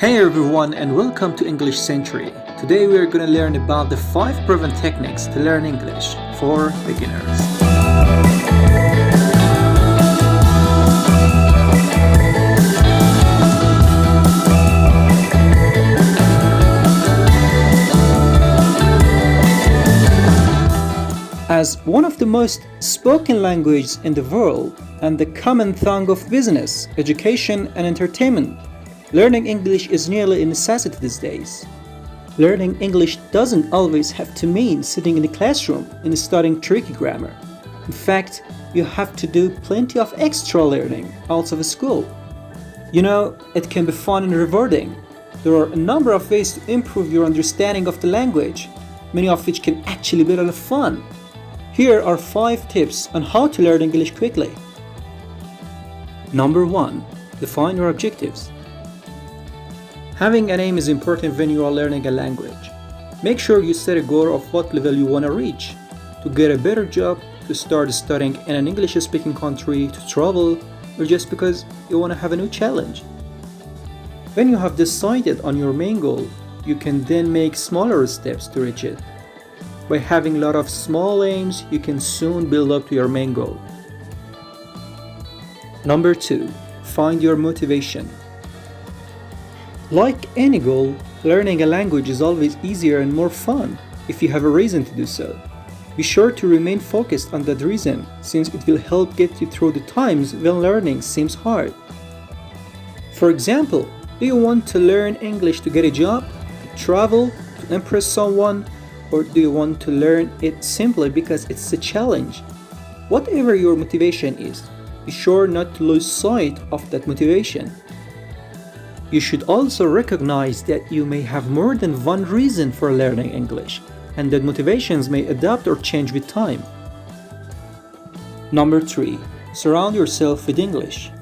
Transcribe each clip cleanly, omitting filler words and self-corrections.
Hey everyone and welcome to English Century. Today we are going to learn about the 5 proven techniques to learn English for beginners. As one of the most spoken languages in the world and the common tongue of business, education and entertainment, learning English is nearly a necessity these days. Learning English doesn't always have to mean sitting in a classroom and studying tricky grammar. In fact, you have to do plenty of extra learning outside of school. You know, it can be fun and rewarding. There are a number of ways to improve your understanding of the language, many of which can actually be a lot of fun. Here are 5 tips on how to learn English quickly. Number 1. Define your objectives. Having an aim is important when you are learning a language. Make sure you set a goal of what level you want to reach. To get a better job, to start studying in an English-speaking country, to travel, or just because you want to have a new challenge. When you have decided on your main goal, you can then make smaller steps to reach it. By having a lot of small aims, you can soon build up to your main goal. Number 2. Find your motivation. Like any goal, learning a language is always easier and more fun if you have a reason to do so. Be sure to remain focused on that reason, since it will help get you through the times when learning seems hard. For example, do you want to learn English to get a job, to travel, to impress someone, or do you want to learn it simply because it's a challenge? Whatever your motivation is, be sure not to lose sight of that motivation. You should also recognize that you may have more than one reason for learning English, and that motivations may adapt or change with time. Number 3. Surround yourself with English.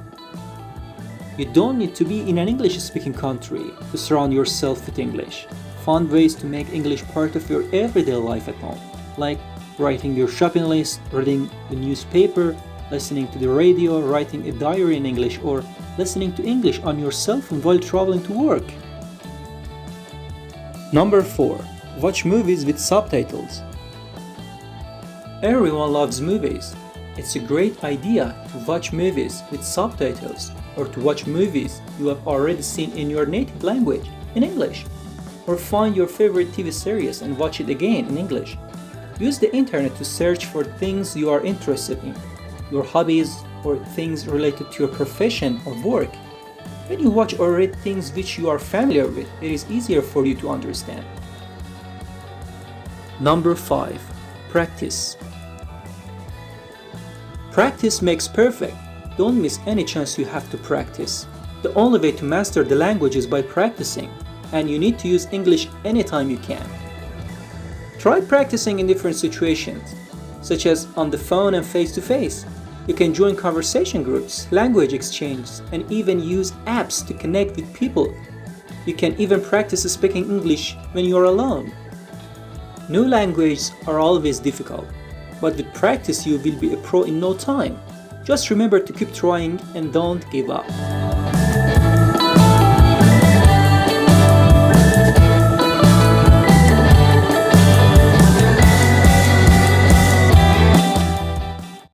You don't need to be in an English-speaking country to surround yourself with English. Find ways to make English part of your everyday life at home, like writing your shopping list, reading the newspaper, listening to the radio, writing a diary in English, or listening to English on your cell phone while traveling to work. Number 4. Watch movies with subtitles. Everyone loves movies. It's a great idea to watch movies with subtitles or to watch movies you have already seen in your native language, in English. Or find your favorite TV series and watch it again in English. Use the internet to search for things you are interested in, your hobbies, or things related to your profession or work. When you watch or read things which you are familiar with, it is easier for you to understand. Number 5. Practice. Practice makes perfect. Don't miss any chance you have to practice. The only way to master the language is by practicing, and you need to use English anytime you can. Try practicing in different situations, such as on the phone and face-to-face. You can join conversation groups, language exchanges, and even use apps to connect with people. You can even practice speaking English when you are alone. New languages are always difficult, but with practice you will be a pro in no time. Just remember to keep trying and don't give up.